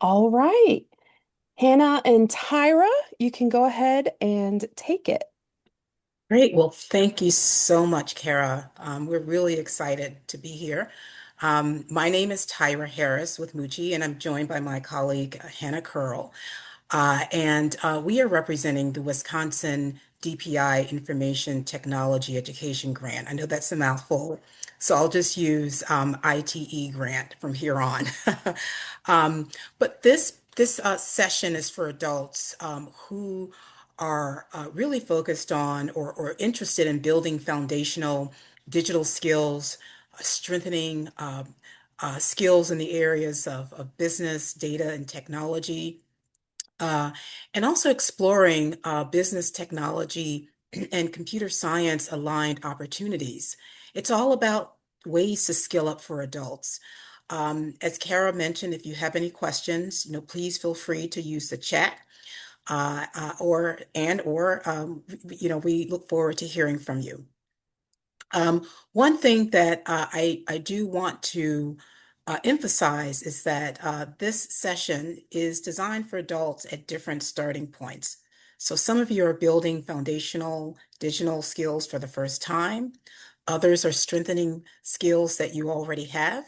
All right. Hannah and Tyra, you can go ahead and take it. Great. Well, thank you so much, Kara. We're really excited to be here. My name is Tyra Harris with Muji, and I'm joined by my colleague, Hannah Curl. And we are representing the Wisconsin DPI Information Technology Education Grant. I know that's a mouthful, so I'll just use ITE grant from here on. But this session is for adults who are really focused on or interested in building foundational digital skills, strengthening skills in the areas of business, data, and technology, uh, and also exploring business technology and computer science aligned opportunities. It's all about ways to skill up for adults. As Kara mentioned, if you have any questions, please feel free to use the chat or we look forward to hearing from you. One thing that I do want to emphasize is that this session is designed for adults at different starting points. So some of you are building foundational digital skills for the first time. Others are strengthening skills that you already have.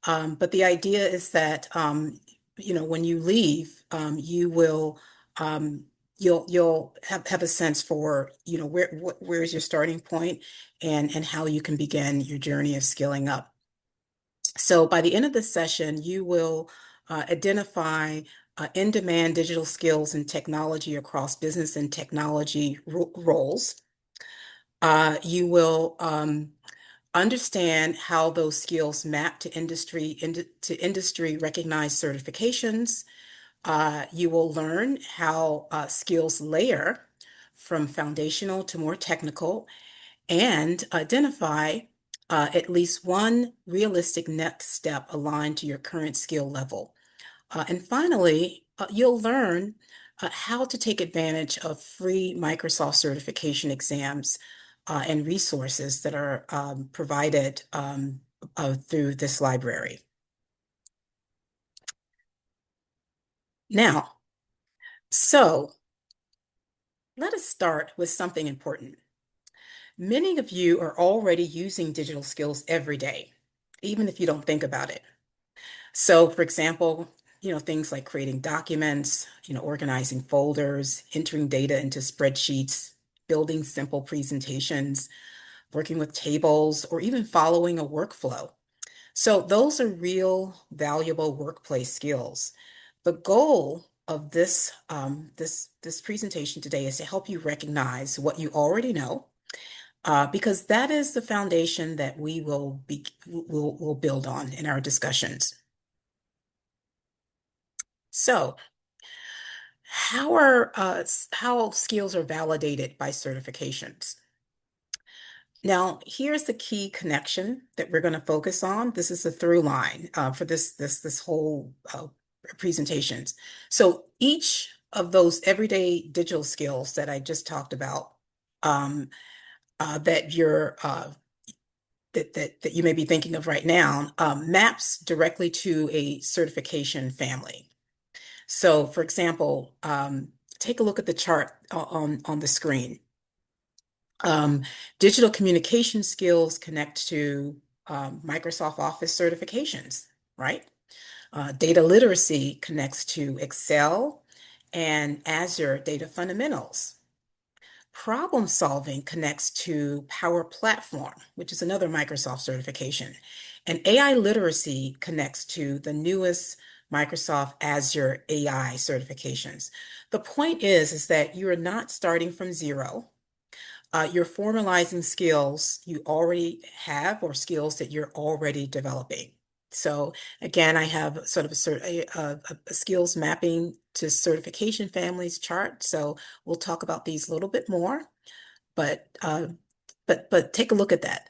But the idea is that when you leave, um, you'll have a sense for where is your starting point and how you can begin your journey of skilling up. So by the end of the session, you will identify in-demand digital skills and technology across business and technology roles. You will understand how those skills map to industry recognized certifications. You will learn how skills layer from foundational to more technical and identify at least one realistic next step aligned to your current skill level. And finally, you'll learn how to take advantage of free Microsoft certification exams and resources that are provided through this library. Now, so let us start with something important. Many of you are already using digital skills every day, even if you don't think about it. So, for example, things like creating documents, organizing folders, entering data into spreadsheets, building simple presentations, working with tables, or even following a workflow. So those are real valuable workplace skills. The goal of this presentation today is to help you recognize what you already know, because that is the foundation that we will build on in our discussions. So, how skills are validated by certifications? Now, here's the key connection that we're going to focus on. This is the through line for this whole presentations. So each of those everyday digital skills that I just talked about, um, that you're that you may be thinking of right now, maps directly to a certification family. So, for example, take a look at the chart on the screen. Um, Digital communication skills connect to Microsoft Office certifications, right? Data literacy connects to Excel and Azure Data Fundamentals. Problem solving connects to Power Platform, which is another Microsoft certification. And AI literacy connects to the newest Microsoft Azure AI certifications. The point is that you are not starting from zero. You're formalizing skills you already have or skills that you're already developing. So again, I have sort of a skills mapping to certification families chart. So we'll talk about these a little bit more, but but take a look at that.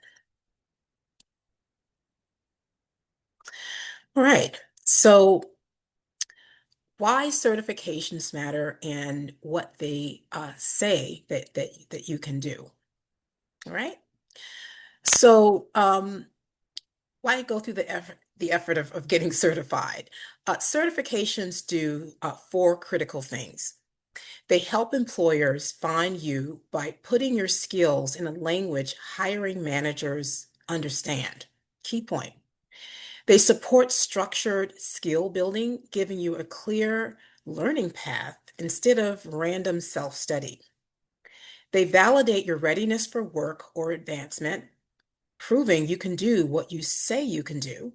All right. So why certifications matter and what they say that you can do. All right. So why go through the effort of getting certified? Certifications do four critical things. They help employers find you by putting your skills in a language hiring managers understand. Key point. They support structured skill building, giving you a clear learning path instead of random self-study. They validate your readiness for work or advancement, proving you can do what you say you can do.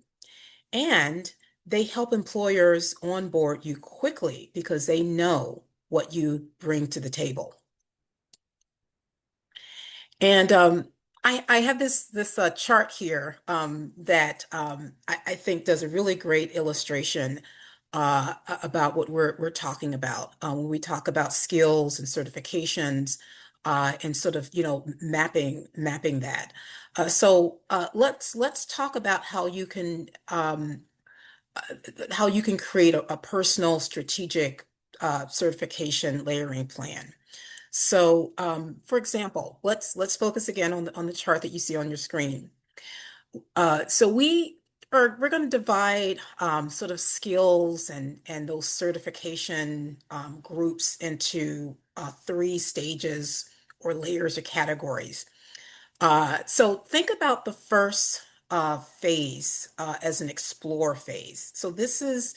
And they help employers onboard you quickly because they know what you bring to the table. And I have this chart here that I think does a really great illustration about what we're talking about when we talk about skills and certifications and sort of mapping that. Let's talk about how you can create a personal strategic certification layering plan. For example, let's focus again on the chart that you see on your screen. We're going to divide sort of skills and those certification groups into three stages or layers or categories. So think about the first phase as an explore phase. So this is,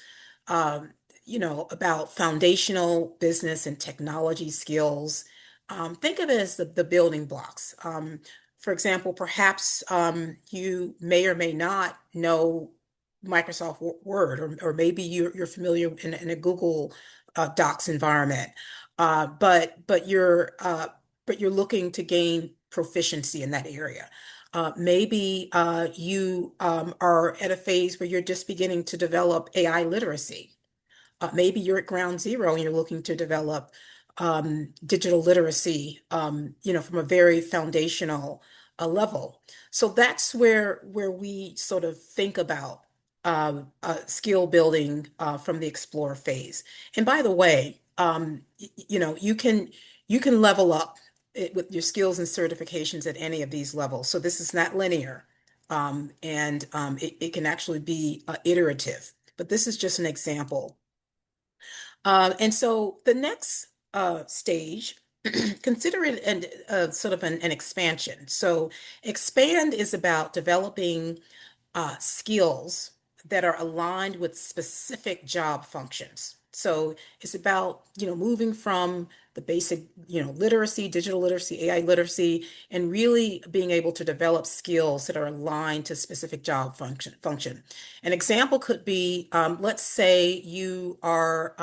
um, about foundational business and technology skills. Think of it as the building blocks. For example, perhaps you may or may not know Microsoft Word, or maybe you're familiar in a Google Docs environment, but you're looking to gain proficiency in that area. Maybe you are at a phase where you're just beginning to develop AI literacy. Maybe you're at ground zero and you're looking to develop digital literacy, from a very foundational level. So that's where we sort of think about skill building from the explore phase. And by the way, you can level up with your skills and certifications at any of these levels. So this is not linear, and it can actually be iterative. But this is just an example. And so the next stage, consider it sort of an expansion. So expand is about developing skills that are aligned with specific job functions. So it's about, moving from the basic, literacy, digital literacy, AI literacy, and really being able to develop skills that are aligned to specific job function. An example could be, let's say you are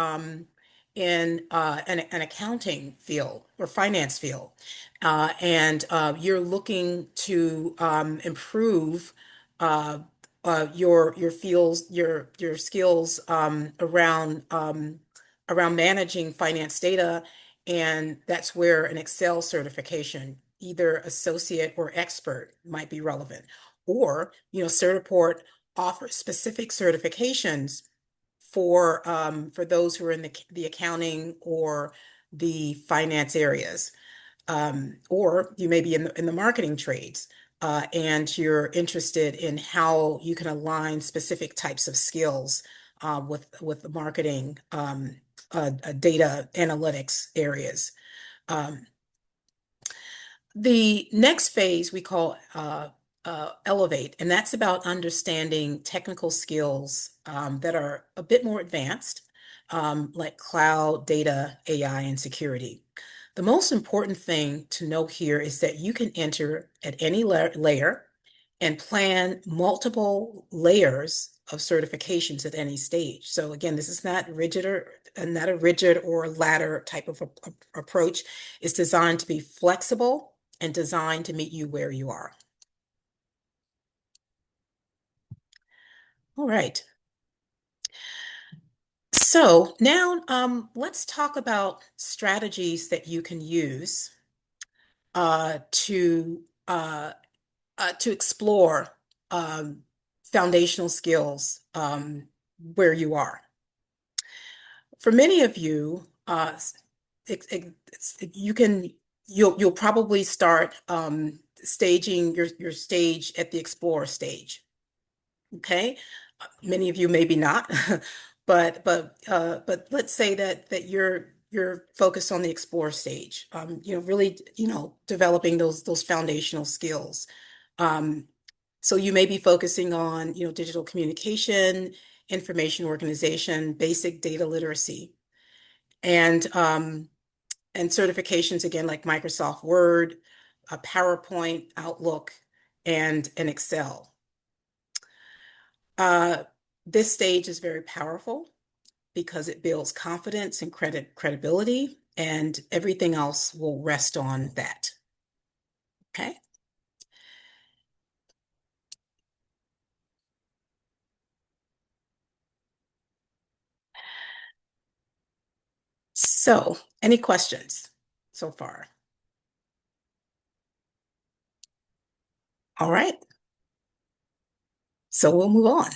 in an accounting field or finance field, and you're looking to improve uh, your skills around managing finance data, and that's where an Excel certification, either associate or expert, might be relevant. Or, Certiport offers specific certifications for those who are in the accounting or the finance areas. Or you may be in the marketing trades, and you're interested in how you can align specific types of skills with the marketing data analytics areas. Um, the next phase we call elevate, and that's about understanding technical skills that are a bit more advanced, like cloud, data, AI, and security. The most important thing to note here is that you can enter at any layer and plan multiple layers of certifications at any stage. So again, this is not a rigid or ladder type of approach. It's designed to be flexible and designed to meet you where you are. All right. So now let's talk about strategies that you can use uh, to uh, to explore um, foundational skills where you are. For many of you, you can you'll probably start staging your stage at the explore stage. Okay. Many of you maybe not, but let's say that you're focused on the explore stage. Really, developing those foundational skills. Um, so you may be focusing on, digital communication, information organization, basic data literacy, and and certifications again like Microsoft Word, PowerPoint, Outlook, and Excel. Uh, this stage is very powerful because it builds confidence and credibility, and everything else will rest on that. Okay. So, any questions so far? All right. So we'll move on.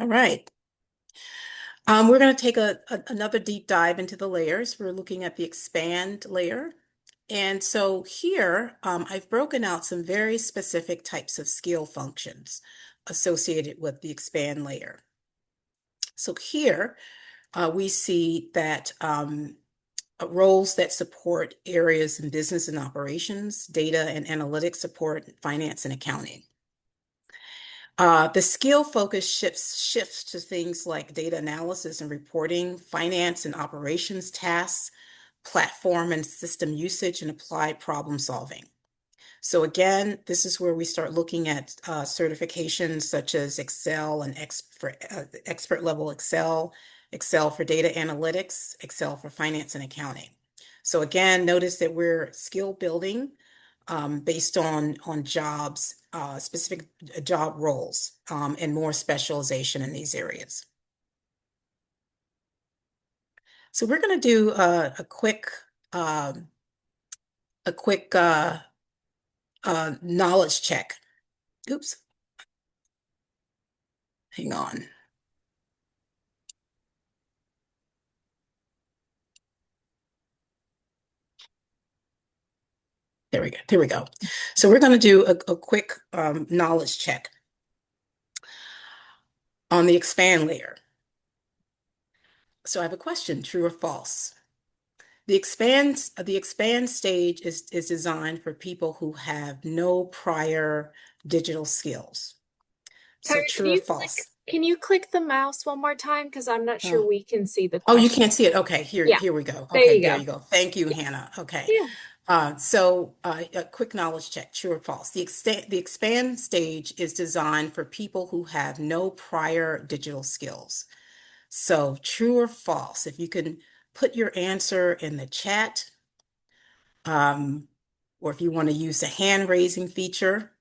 All right. We're going to take another deep dive into the layers. We're looking at the expand layer. And so here, I've broken out some very specific types of skill functions associated with the expand layer. So here, we see that roles that support areas in business and operations, data and analytics support, finance and accounting. The skill focus shifts to things like data analysis and reporting, finance and operations tasks, platform and system usage, and applied problem solving. So again, this is where we start looking at certifications such as Excel and expert level Excel, Excel for data analytics, Excel for finance and accounting. So again, notice that we're skill building based on jobs, specific job roles, and more specialization in these areas. So we're going to do um, a quick knowledge check. Oops, hang on. There we go. There we go. So we're going to do a quick knowledge check on the expand layer. So I have a question, true or false? The expand stage is designed for people who have no prior digital skills. So Tyra, true or false? can you click the mouse one more time? Because I'm not sure Oh, we can see the oh, you question. can't see it. Okay, here, Yeah, here we go. there Okay, you there go. you go. Thank you, Hannah. Okay. Yeah. A quick knowledge check, true or false. The expand stage is designed for people who have no prior digital skills. So true or false? If you can put your answer in the chat, um, or if you want to use the hand raising feature.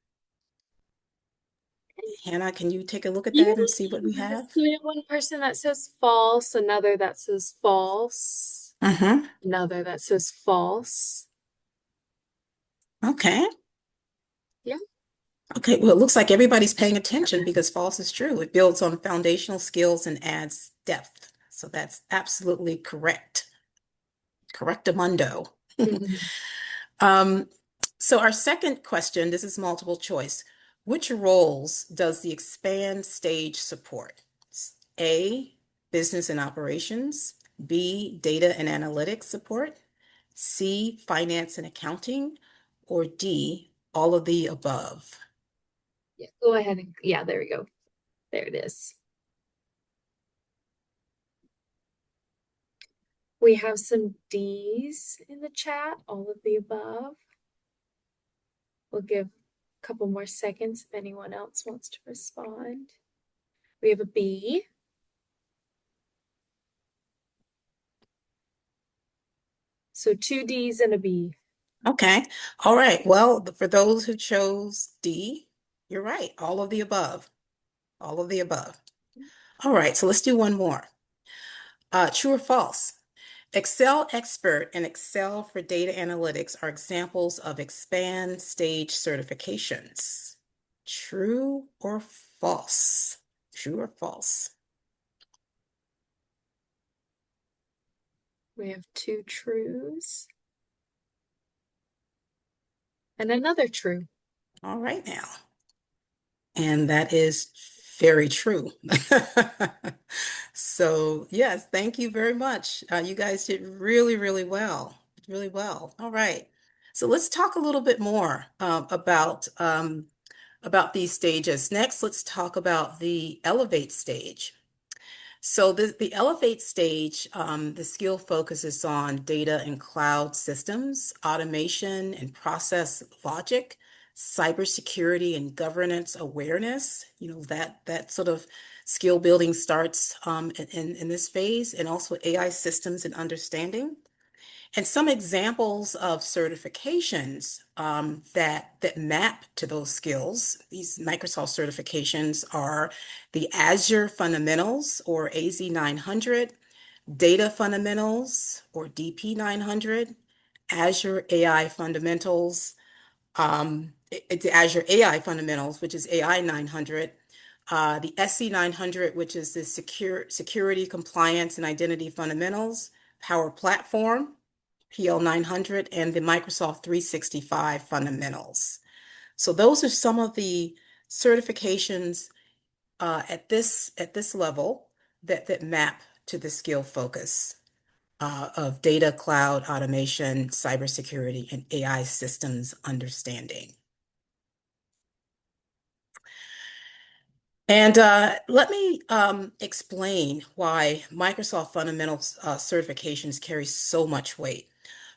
Hannah, can you take a look at Yeah. that and see what we have? So we have one person that says false, another that says false, Mm-hmm. another that says false. Okay. Yeah. Okay. Well, it looks like everybody's paying attention because false is true. It builds on foundational skills and adds depth. So that's absolutely correct. Correctamundo. Mhm. Um, so our second question, this is multiple choice. Which roles does the expand stage support? A, business and operations, B, data and analytics support, C, finance and accounting, or D, all of the above? Yeah, go ahead and yeah, there we go. There it is. We have some D's in the chat, all of the above. We'll give a couple more seconds if anyone else wants to respond. We have a B. So two D's and a B. Okay. All right. Well, for those who chose D, you're right. All of the above. All of the above. All right. So let's do one more. True or false? Excel Expert and Excel for Data Analytics are examples of expand stage certifications. True or false? True or false? We have two trues and another true. All right now. And that is very true. So, yes, thank you very much. You guys did really, really well. Really well. All right. So let's talk a little bit more about these stages. Next, let's talk about the elevate stage. So the elevate stage, the skill focuses on data and cloud systems, automation and process logic, cybersecurity and governance awareness. You know, that sort of skill building starts in this phase, and also AI systems and understanding. And some examples of certifications that map to those skills, these Microsoft certifications are the Azure Fundamentals, or AZ 900, Data Fundamentals, or DP 900, Azure AI Fundamentals, it's the Azure AI Fundamentals, which is AI 900, the SC 900, which is the Security, Compliance, and Identity Fundamentals, Power Platform, PL 900, and the Microsoft 365 fundamentals. So those are some of the certifications at this level that map to the skill focus of data, cloud, automation, cybersecurity, and AI systems understanding. And let me explain why Microsoft Fundamentals certifications carry so much weight.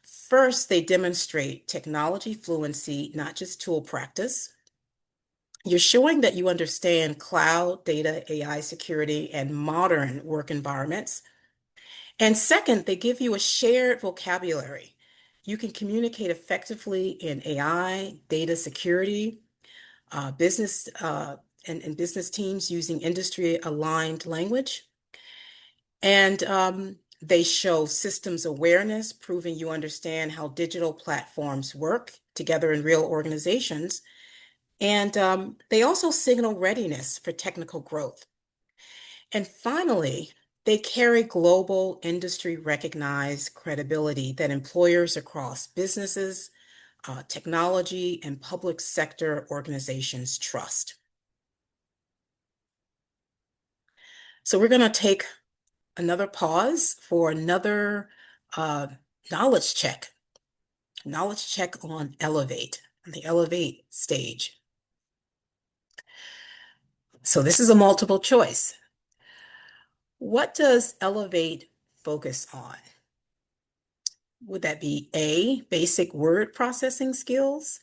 First, they demonstrate technology fluency, not just tool practice. You're showing that you understand cloud, data, AI security, and modern work environments. And second, they give you a shared vocabulary. You can communicate effectively in AI, data security, business, and business teams using industry-aligned language. And they show systems awareness, proving you understand how digital platforms work together in real organizations. And they also signal readiness for technical growth. And finally, they carry global industry recognized credibility that employers across businesses, technology, and public sector organizations trust. So we're going to take another pause for another uh, knowledge check. Knowledge check on Elevate, the Elevate stage. So this is a multiple choice. What does Elevate focus on? Would that be A, basic word processing skills,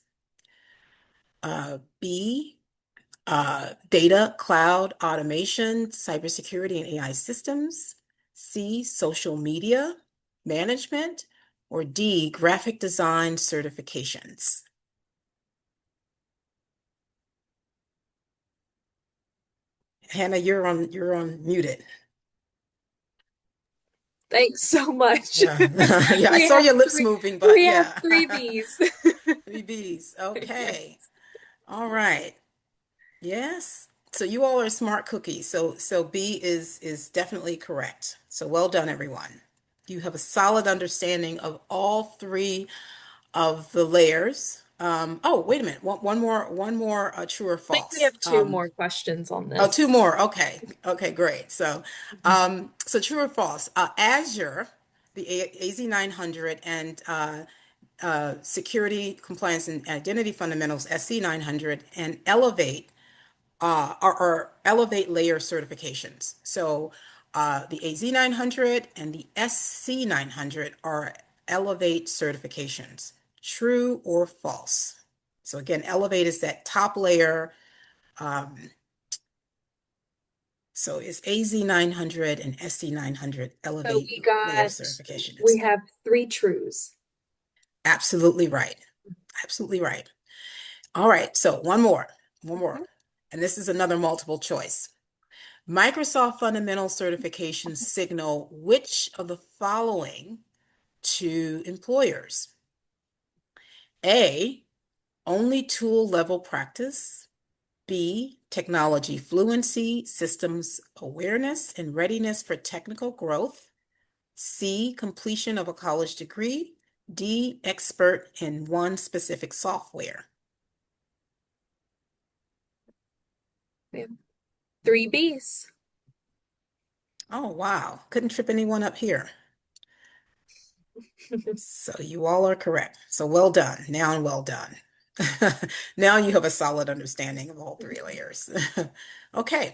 B, data, cloud, automation, cybersecurity, and AI systems, C, social media management, or D, graphic design certifications? Hannah, you're on muted. Thanks so much. Yeah, yeah, I We saw have your lips three, moving, but we have yeah. three B's. Three B's. Okay. Yes. All right. Yes. So you all are smart cookies. So B is definitely correct. So well done, everyone. You have a solid understanding of all three of the layers. Oh, wait a minute. One more true or I think we false. have two more questions on Oh, two this. more. Okay. Okay, great. So true or false? Azure, the AZ 900, and Security, Compliance, and Identity Fundamentals, SC 900, and Elevate are Elevate layer certifications. So the AZ 900 and the SC 900 are Elevate certifications. True or false? So again, Elevate is that top layer. Um, so it's AZ 900 and SC 900 So Elevate layer we certifications. have three trues. Absolutely right. Absolutely right. All right, so one more. Mhm. And this is another multiple choice. Microsoft Fundamental Certifications signal which of the following to employers? A, only tool level practice. B, technology fluency, systems awareness, and readiness for technical growth. C, completion of a college degree. D, expert in one specific software. We have 3 Bs. Oh, wow. Couldn't trip anyone up here. So you all are correct. So well done. Now and well done. Now you have a solid understanding of all three layers. Okay.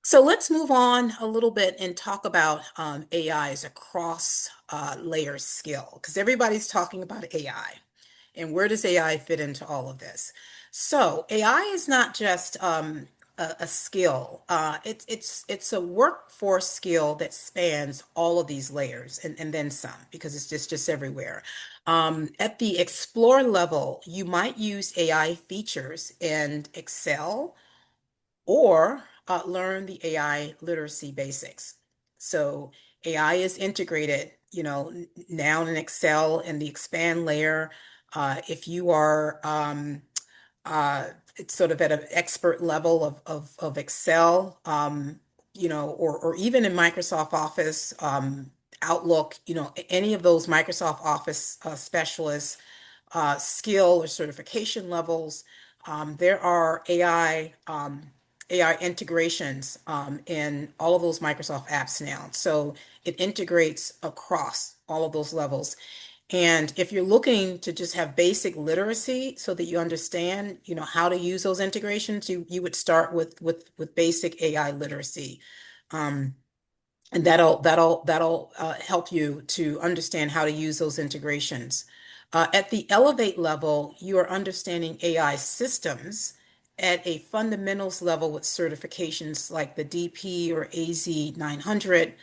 So let's move on a little bit and talk about AI as a cross layer skill, because everybody's talking about AI. And where does AI fit into all of this? So AI is not just a skill. It's a workforce skill that spans all of these layers and then some, because it's just everywhere. At the explore level, you might use AI features in Excel or learn the AI literacy basics. So AI is integrated, now in Excel and the expand layer. If you are it's sort of at an expert level of Excel, or even in Microsoft Office, Outlook, any of those Microsoft Office specialists, skill or certification levels. There are AI integrations in all of those Microsoft apps now. So it integrates across all of those levels. And if you're looking to just have basic literacy so that you understand, how to use those integrations, you would start with basic AI literacy. Um, and that'll help you to understand how to use those integrations. At the Elevate level, you are understanding AI systems at a fundamentals level with certifications like the DP or AZ 900,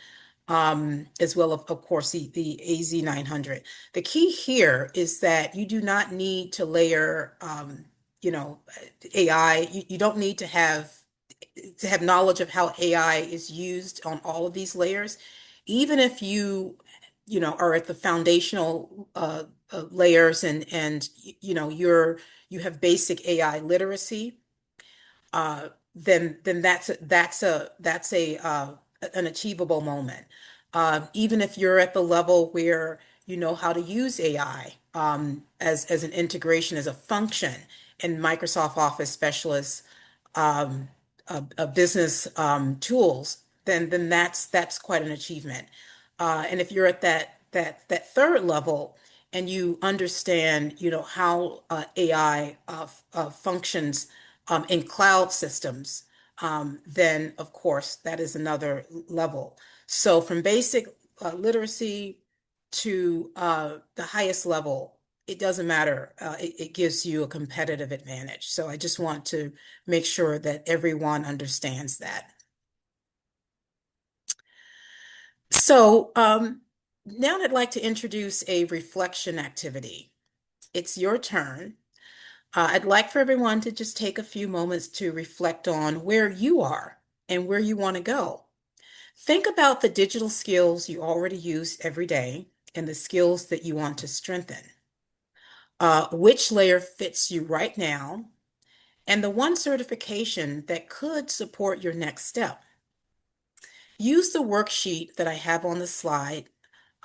as well of course the AZ 900. The key here is that you do not need to layer, you know, AI. You don't need to have knowledge of how AI is used on all of these layers. Even if are at the foundational layers and you have basic AI literacy, then that's an achievable moment. Even if you're at the level where you know how to use AI as an integration, as a function in Microsoft Office specialists, business tools, then that's quite an achievement. And if you're at that third level and you understand, how AI functions in cloud systems, then of course that is another level. So from basic literacy to the highest level, it doesn't matter. It gives you a competitive advantage. So I just want to make sure that everyone understands that. So now I'd like to introduce a reflection activity. It's your turn. I'd like for everyone to just take a few moments to reflect on where you are and where you want to go. Think about the digital skills you already use every day and the skills that you want to strengthen. Which layer fits you right now, and the one certification that could support your next step. Use the worksheet that I have on the slide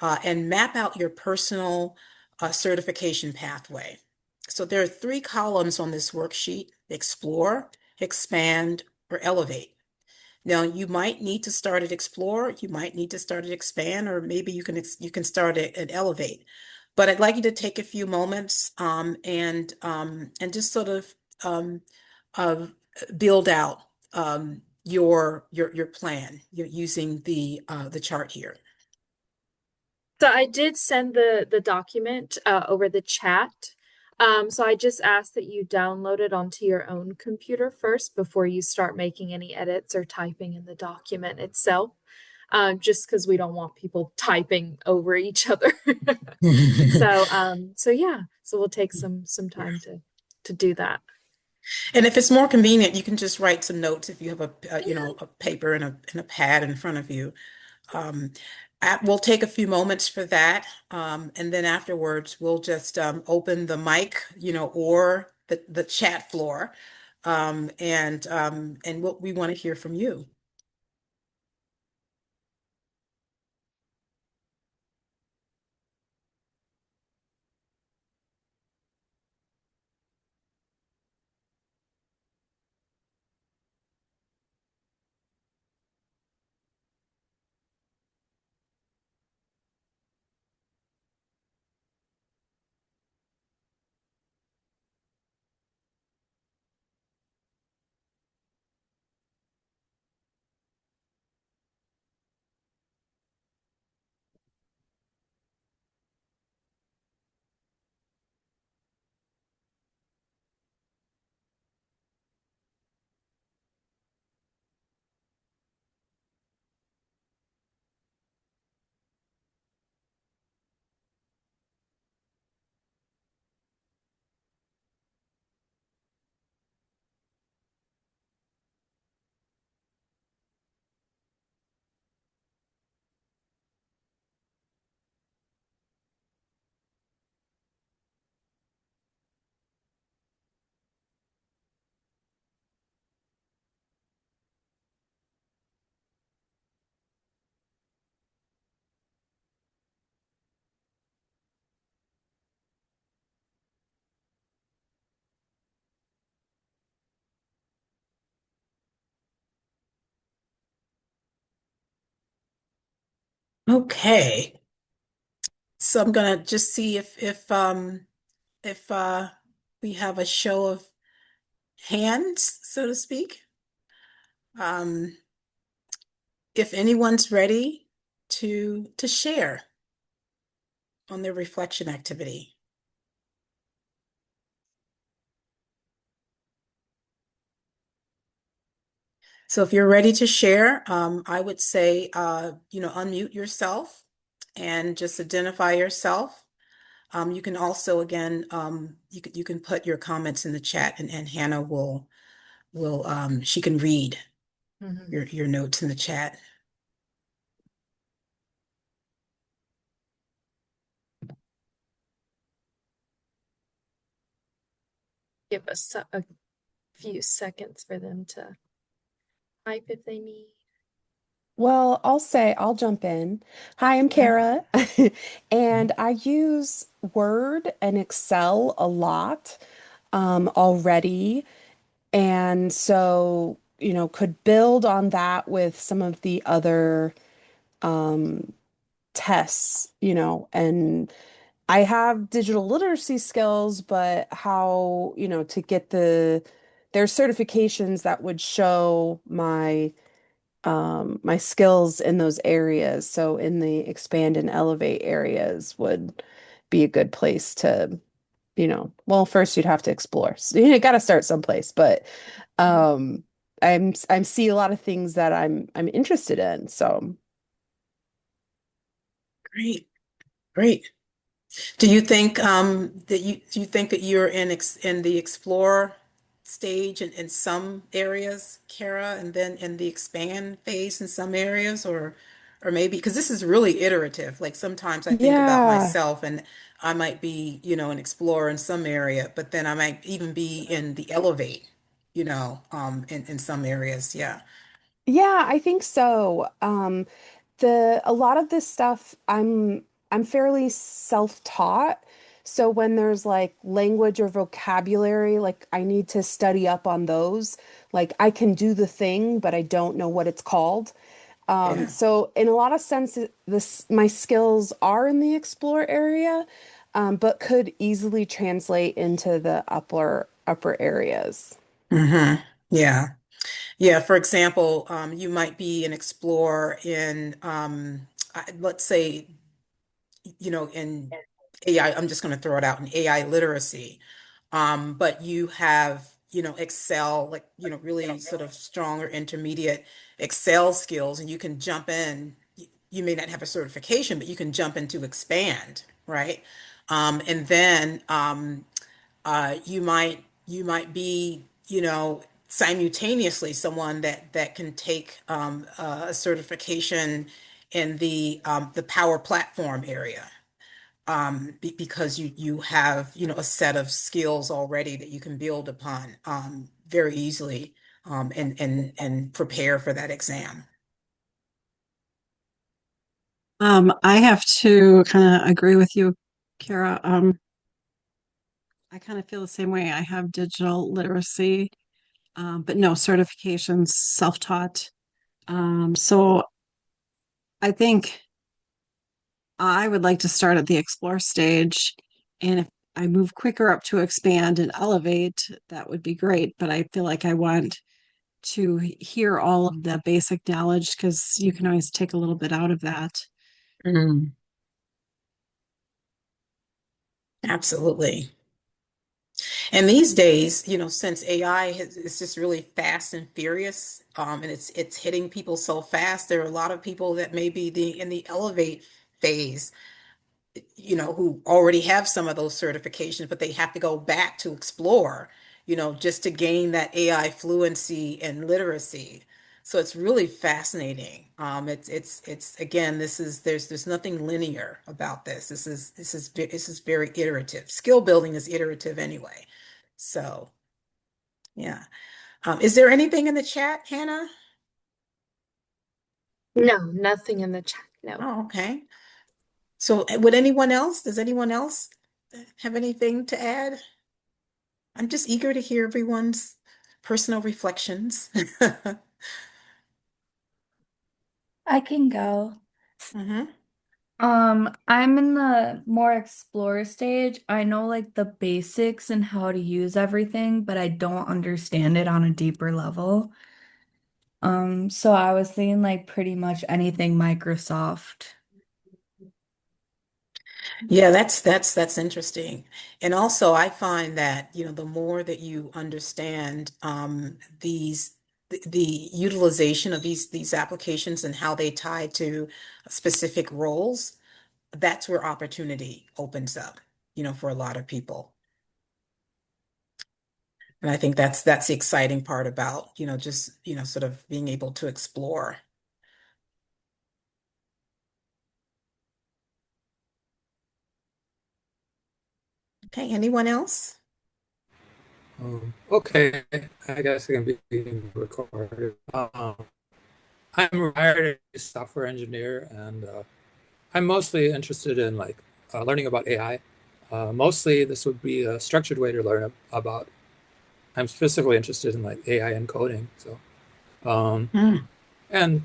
and map out your personal certification pathway. So there are 3 columns on this worksheet: explore, expand, or elevate. Now you might need to start at explore, you might need to start at expand, or maybe you can start at elevate. But I'd like you to take a few moments and just sort of uh, build out your plan using the chart here. So I did send the document over the chat. So I just asked that you download it onto your own computer first before you start making any edits or typing in the document itself. Just because we don't want people typing over each other. So yeah, so we'll take some time to do that. And if it's more convenient, you can just write some notes if you have Yeah. a paper and a pad in front of you. Um, we'll take a few moments for that, and then afterwards we'll just open the mic, or the chat floor, and what we want to hear from you. Okay. So I'm gonna just see if we have a show of hands, so to speak. Um, if anyone's ready to share on their reflection activity. So if you're ready to share, I would say unmute yourself and just identify yourself. You can also again you can put your comments in the chat and Hannah will she can read Mhm. your notes in the chat. Give us a few seconds for them to type if they need. Well, I'll jump in. Hi, I'm Kara, and I use Word and Excel a lot already. And so, could build on that with some of the other um, tests, and I have digital literacy skills, but how, to get there's certifications that would show my skills in those areas. So in the expand and elevate areas would be a good place to, well, first you'd have to explore. So you got to start someplace, but um I'm see a lot of things that I'm interested in. So Great, great. Do you think that you're in the explore stage in some areas, Kara, and then in the expand phase in some areas, or maybe because this is really iterative. Like sometimes I think about yeah. myself and I might be, an explorer in some area, but then I might even be in the elevate, in some areas. Yeah. Yeah, I think so. The a lot of this stuff I'm fairly self-taught. So when there's like language or vocabulary, like I need to study up on those. Like I can do the thing, but I don't know what it's called. Yeah. So in a lot of sense, this my skills are in the explore area, but could easily translate into the upper areas. hmm Yeah. Yeah, for example, you might be an explorer in, let's say, in AI, I'm just going to throw it out in AI literacy. But you have, Excel, like, really sort of strong or intermediate Excel skills, and you can jump in. You may not have a certification, but you can jump into expand, right? And then you might be, simultaneously someone that can take a certification in the Power Platform area, because you have, a set of skills already that you can build upon very easily, and prepare for that exam. I have to kind of agree with you, Kara. I kind of feel the same way. I have digital literacy, but no certifications, self-taught. So I think I would like to start at the explore stage, and if I move quicker up to expand and elevate, that would be great. But I feel like I want to hear all of the basic knowledge because you can always take a little bit out of that. Mm, absolutely. And these days, since AI is just really fast and furious, and it's hitting people so fast, there are a lot of people that may be in the elevate phase, who already have some of those certifications, but they have to go back to explore, just to gain that AI fluency and literacy. So it's really fascinating. It's again, there's nothing linear about this. This is very iterative. Skill building is iterative anyway. So yeah. Is there anything in the chat, Hannah? No, nothing in the chat. No. Oh, okay. So does anyone else have anything to add? I'm just eager to hear everyone's personal reflections. I can go. Mm-hmm. I'm in the more explorer stage. I know like the basics and how to use everything, but I don't understand it on a deeper level. So I was thinking like pretty much anything Microsoft. Yeah, that's interesting. And also I find that, the more that you understand the utilization of these applications and how they tie to specific roles, that's where opportunity opens up, for a lot of people. And I think that's the exciting part about, just, sort of being able to explore. Okay, anyone else? Okay, I guess it can be recorded. I'm a retired software engineer, and I'm mostly interested in like learning about AI. Mostly, this would be a structured way to learn about. I'm specifically interested in like AI and coding. Um, Hmm. and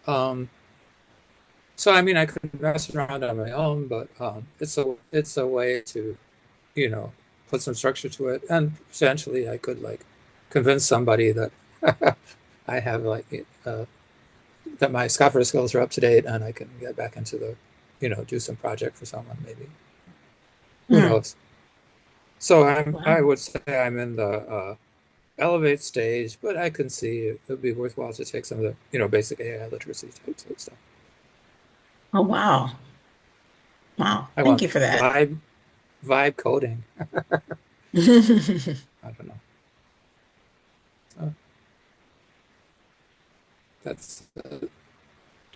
um, so I mean, I could mess around on my own, but it's a way to put some structure to it, and essentially, I could like convince somebody that I have like that my software skills are up to date and I can get back into do some project for someone maybe. Who Hmm. knows? So I Wow. would say I'm in the elevate stage, but I can see it would be worthwhile to take some of the, basic AI literacy types of stuff. Oh, wow. Wow. I Thank want you for that. vibe coding. I don't know. So that's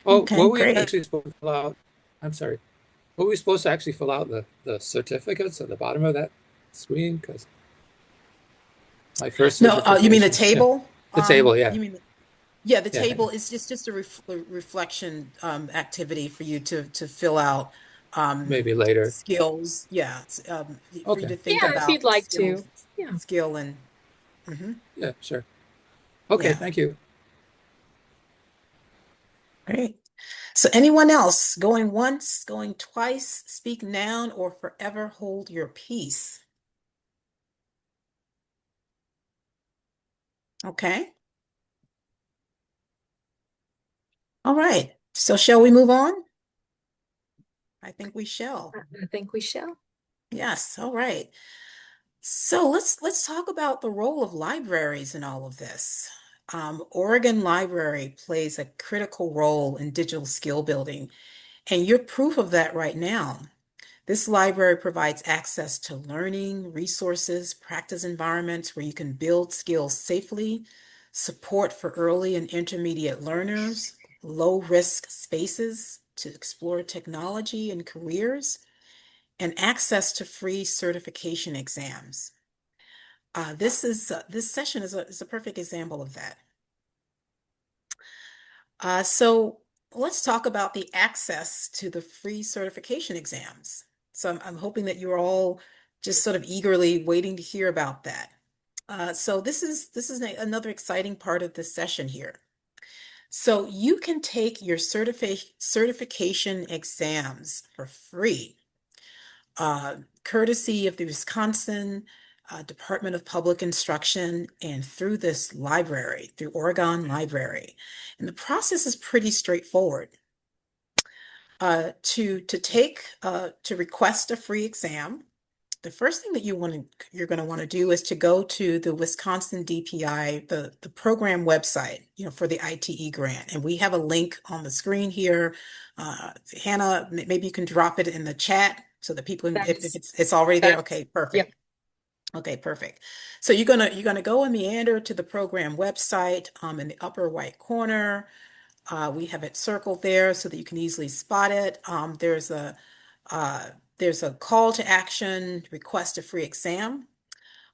oh, Okay, what we great. actually supposed to fill out. I'm sorry. What we supposed to actually fill out the certificates at the bottom of that screen? Because my first No, you mean the certification, yeah, table? the table, yeah, You mean Yeah, the yeah, yeah. table is just a reflection activity for you to fill out Maybe later. skills. Yeah, for you Okay. to think Yeah, if about you'd like to. Yeah. skill and mhm. Yeah, sure. Okay, Yeah, thank you. great. So anyone else going once, going twice, speak noun or forever hold your peace. Okay. All right. So shall we move on? I think we shall. I think we shall. Yes. All right. So let's talk about the role of libraries in all of this. Oregon Library plays a critical role in digital skill building, and you're proof of that right now. This library provides access to learning, resources, practice environments where you can build skills safely, support for early and intermediate learners, low risk spaces to explore technology and careers, and access to free certification exams. This session is a perfect example of that. So let's talk about the access to the free certification exams. So I'm hoping that you're all just sort of eagerly waiting to hear about that. So this is another exciting part of this session here. So you can take your certification exams for free, courtesy of the Wisconsin Department of Public Instruction and through this library, through Oregon Library. And the process is pretty straightforward. To request a free exam, the first thing that you're going to want to do is to go to the Wisconsin DPI, the program website, for the ITE grant. And we have a link on the screen here. Hannah, maybe you can drop it in the chat so that people, if That's it's already there. that's Okay, yep. perfect. Okay, perfect. So you're gonna go and meander to the program website in the upper right corner. We have it circled there so that you can easily spot it. Uh, there's a call to action, request a free exam.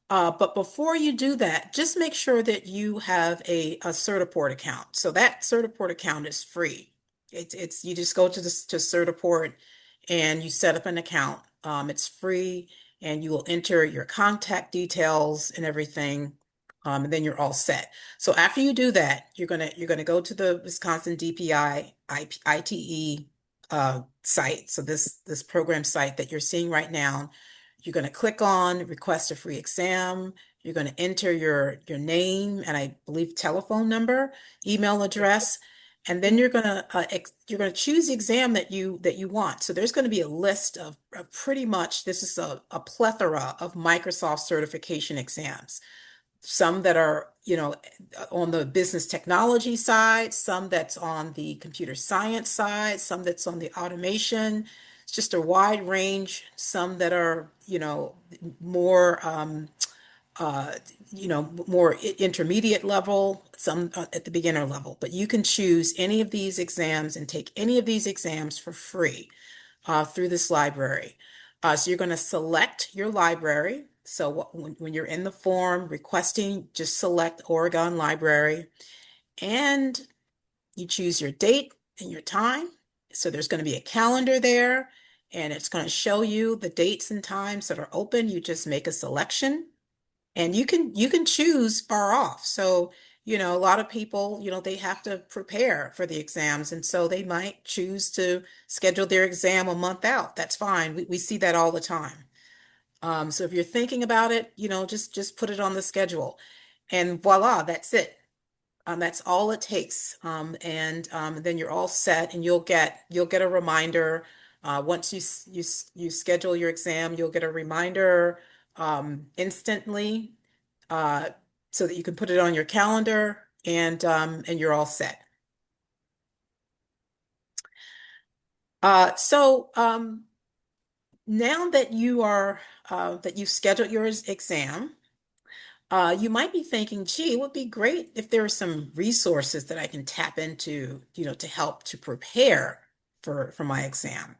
But before you do that, just make sure that you have a Certiport account. So that Certiport account is free. It's you just go to Certiport and you set up an account. It's free and you will enter your contact details and everything. And then you're all set. So after you do that, you're gonna go to the Wisconsin DPI ITE site. So this program site that you're seeing right now, you're gonna click on request a free exam. You're gonna enter your name and I believe telephone number, email address, and then you're gonna choose the exam that you want. So there's gonna be a list of pretty much this is a plethora of Microsoft certification exams, some that are, on the business technology side, some that's on the computer science side, some that's on the automation. It's just a wide range, some that are, more, uh, more intermediate level, some at the beginner level. But you can choose any of these exams and take any of these exams for free through this library. So you're going to select your library. So when you're in the form requesting, just select Oregon Library and you choose your date and your time. So there's going to be a calendar there and it's going to show you the dates and times that are open. You just make a selection and you can choose far off. So, a lot of people, they have to prepare for the exams, and so they might choose to schedule their exam a month out. That's fine. We see that all the time. So if you're thinking about it, just put it on the schedule, and voila, that's it. That's all it takes. And then you're all set, and you'll get a reminder. Once you schedule your exam, you'll get a reminder instantly, uh, so that you can put it on your calendar and you're all set. So now that you've scheduled your exam, you might be thinking, gee, it would be great if there are some resources that I can tap into, to help to prepare for my exam.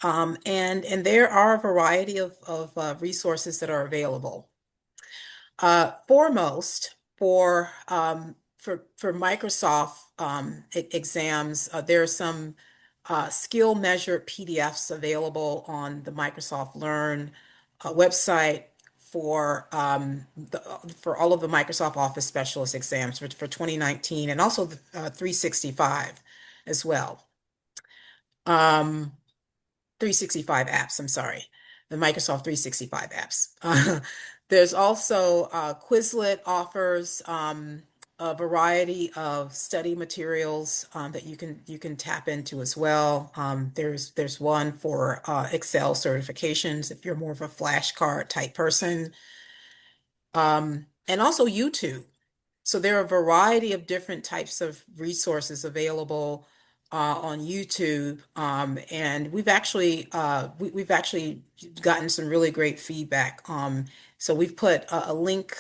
And there are a variety of resources that are available. Foremost, for Microsoft exams, there are some skill measure PDFs available on the Microsoft Learn website for all of the Microsoft Office Specialist exams for 2019 and also the 365 as well. Um, 365 apps, I'm sorry, the Microsoft 365 apps. There's also Quizlet offers a variety of study materials that you can tap into as well. There's one for Excel certifications if you're more of a flashcard type person, and also YouTube. So there are a variety of different types of resources available on YouTube, and we've actually gotten some really great feedback. So we've put a link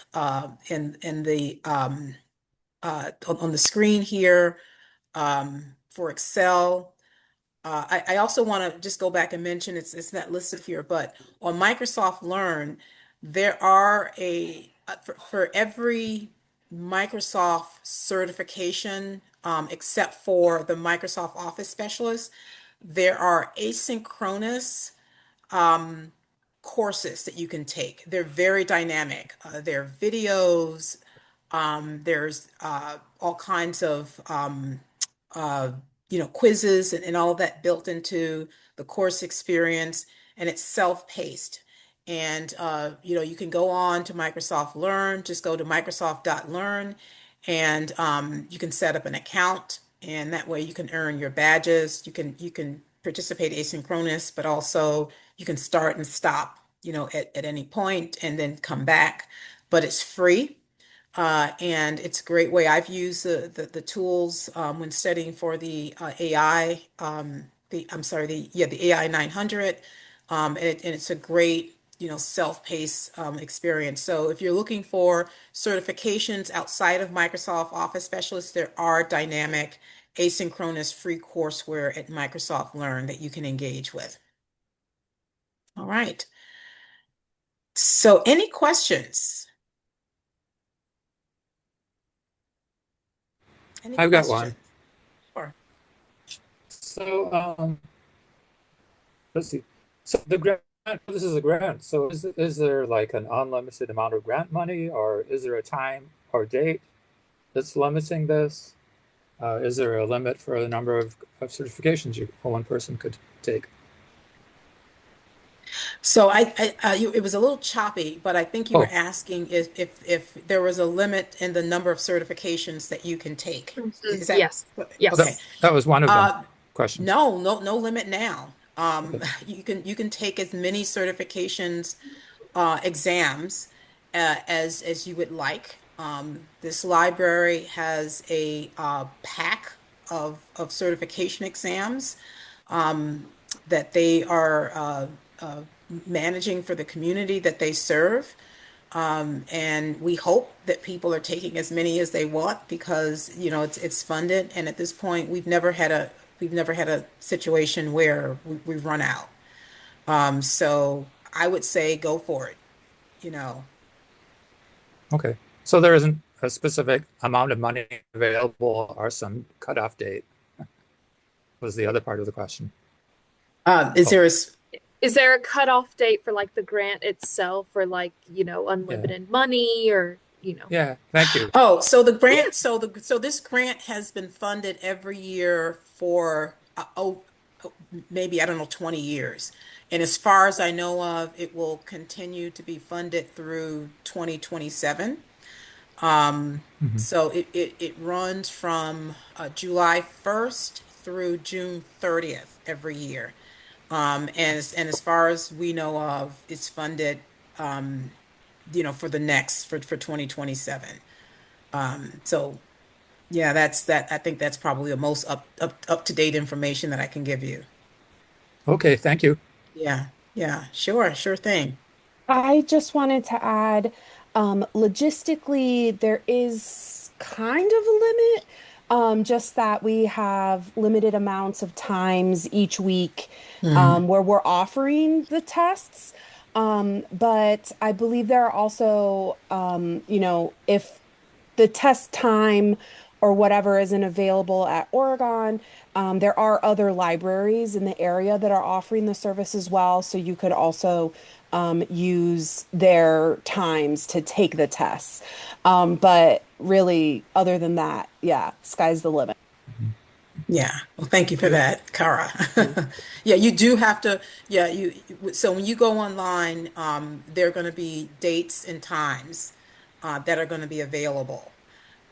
in the on the screen here for Excel. I also want to just go back and mention it's not listed here, but on Microsoft Learn, there are for every Microsoft certification, except for the Microsoft Office Specialist, there are asynchronous um, courses that you can take. They're very dynamic. They're videos. There's all kinds of uh, quizzes and all of that built into the course experience, and it's self-paced. And you can go on to Microsoft Learn. Just go to Microsoft.learn, and you can set up an account, and that way you can earn your badges. You can participate asynchronous, but also you can start and stop, at any point and then come back. But it's free. And it's a great way. I've used the tools when studying for the AI, I'm sorry, the AI 900, and it's a great, self-paced experience. So if you're looking for certifications outside of Microsoft Office Specialists, there are dynamic asynchronous free courseware at Microsoft Learn that you can engage with. All right. So any questions? Any I've got one. questions? Sure. So let's see. So the this is a grant. So is there like an unlimited amount of grant money, or is there a time or date that's limiting this? Is there a limit for the number of certifications one person could take? So it was a little choppy, but I think you were Oh, asking if there was a limit in the number of certifications that you can take. Is that Yes. okay? that Yes. that was one of them Uh, questions. no limit now. Okay. You can take as many certifications exams as you would like. This library has a pack of certification exams that they are managing for the community that they serve. And we hope that people are taking as many as they want because, it's funded. And at this point, we've never had a situation where we've run out. So I would say go for it, you know. Okay. So there isn't a specific amount of money available or some cutoff date was the other part of the question. Is Oh, there a Is there a cutoff date for like the grant itself or like, yeah. unlimited money or, Yeah. Thank you. Oh, so the Yeah. grant, so this grant has been funded every year for maybe I don't know 20 years. And as far as I know of, it will continue to be funded through 2027. Mhm. So it runs from July 1st through June 30th every year. And as far as we know of, it's funded for 2027. So yeah, that's that. I think that's probably the most up to date information that I can give you. Okay. Thank you. Yeah, yeah, sure thing. I just wanted to add, logistically, there is kind of a limit, just that we have limited amounts of times each week, Hmm. where we're offering the tests. But I believe there are also, if the test time or whatever isn't available at Oregon, there are other libraries in the area that are offering the service as well. So you could also use their times to take the tests. But really, other than that, yeah, sky's the limit. Yeah. Well, thank you for Okay. that, Kara. Okay. Yeah, you do have to. Yeah, so when you go online, there are going to be dates and times that are going to be available.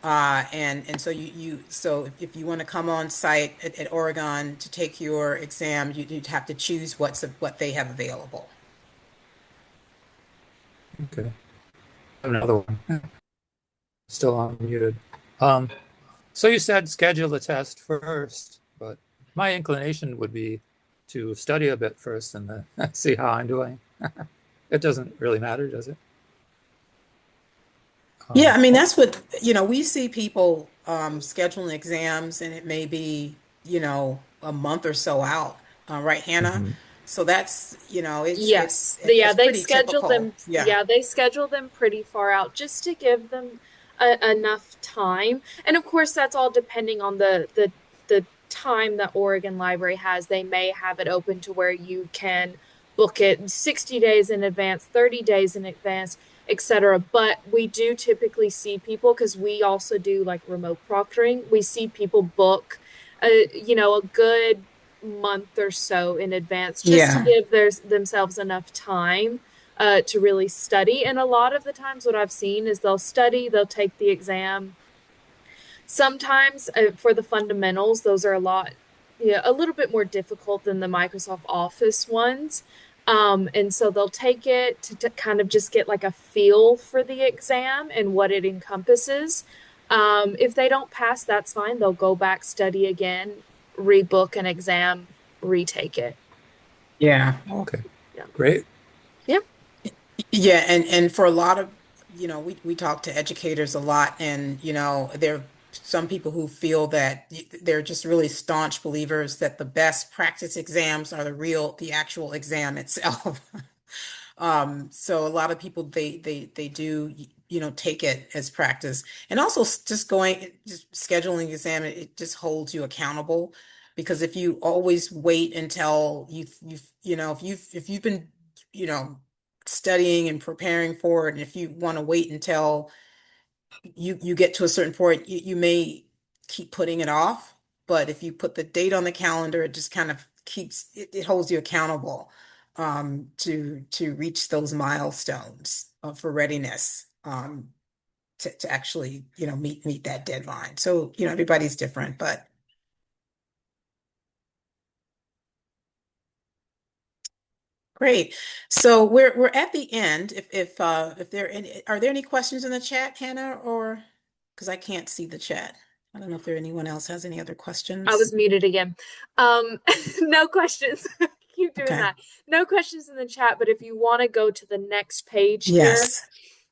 And so if you want to come on site at Oregon to take your exam, you'd have to choose what they have available. Okay. Another one. Still unmuted. Um, so you said schedule the test first, but my inclination would be to study a bit first and then see how I'm doing. It doesn't really matter, does it? Yeah, I mean Oh, that's what, we see people scheduling exams and it may be, a month or so out, right, Hannah? mhm. So that's, Yes. it's pretty typical. Yeah. They schedule them pretty far out just to give them enough time. And of course, that's all depending on the time that Oregon Library has. They may have it open to where you can book it 60 days in advance, 30 days in advance, etc. But we do typically see people because we also do like remote proctoring. We see people book a good month or so in advance just to Yeah. give themselves enough time to really study. And a lot of the times, what I've seen is they'll study, they'll take the exam. Sometimes for the fundamentals, those are yeah, a little bit more difficult than the Microsoft Office ones. And so they'll take it to kind of just get like a feel for the exam and what it encompasses. If they don't pass, that's fine. They'll go back, study again, rebook an exam, retake it. Yeah. Okay, Yeah. great. Yeah. Yeah, and for a lot of, we talk to educators a lot, and there are some people who feel that they're just really staunch believers that the best practice exams are the actual exam itself. So a lot of people they do take it as practice, and also just scheduling exam, it just holds you accountable because if you always wait until if you've been you know, studying and preparing for it, and if you want to wait until you get to a certain point, you may keep putting it off. But if you put the date on the calendar, it just kind of it holds you accountable to reach those milestones for readiness to actually, meet that deadline. So, everybody's different, but great. So we're at the end. If there are there any questions in the chat, Hannah, or because I can't see the chat. I don't know if anyone else has any other I questions. was muted again. No questions. Keep doing Okay. that. No questions in the chat, but if you want to go to the next page here, Yes.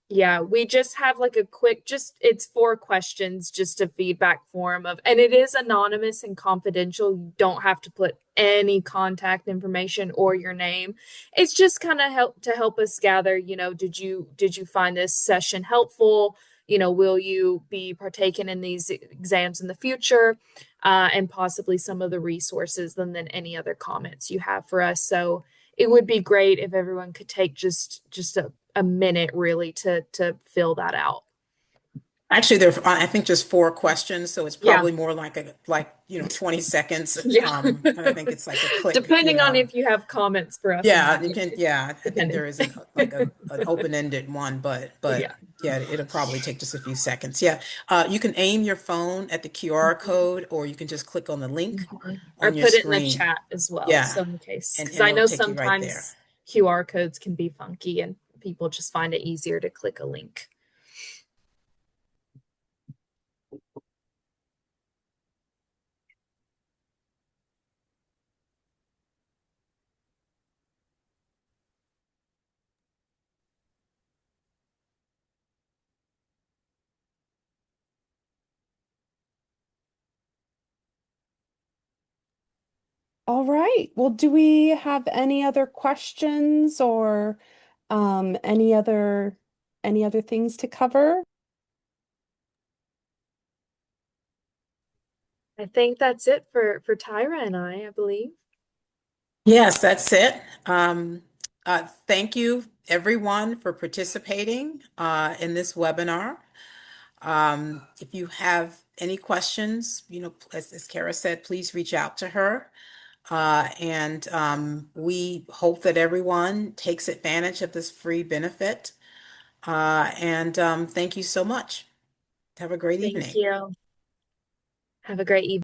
yeah, we just have like a quick, it's 4 questions, just a feedback form and it is anonymous and confidential. You don't have to put any contact information or your name. It's just kind of help us gather, did you find this session helpful? Will you be partaking in these exams in the future? And possibly some of the resources, and then any other comments you have for us. So it would be great if everyone could take just a minute really to fill that out. Actually, I think just 4 questions, so it's Yeah. probably more like 20 seconds. Yeah. And I think it's like a click, Depending on if you have comments for us or Yeah, not. yeah, I think Depending. there isn't like an open-ended one, but Yeah. yeah, it'll probably take just a few seconds. Yeah. You can aim your phone at the QR code, or you can just click on the link Or on your put it in the screen. chat as well. Yeah, So in case, and, because and I it'll know take you right there. sometimes QR codes can be funky and people just find it easier to click a link. All right. Well, do we have any other questions or um, any other any other things to cover? I think that's it for Tyra and I believe. Yes, that's it. Thank you, everyone, for participating in this webinar. If you have any questions, as Kara said, please reach out to her. And we hope that everyone takes advantage of this free benefit. And thank you so much. Have a great Thank evening. you. Have a great evening.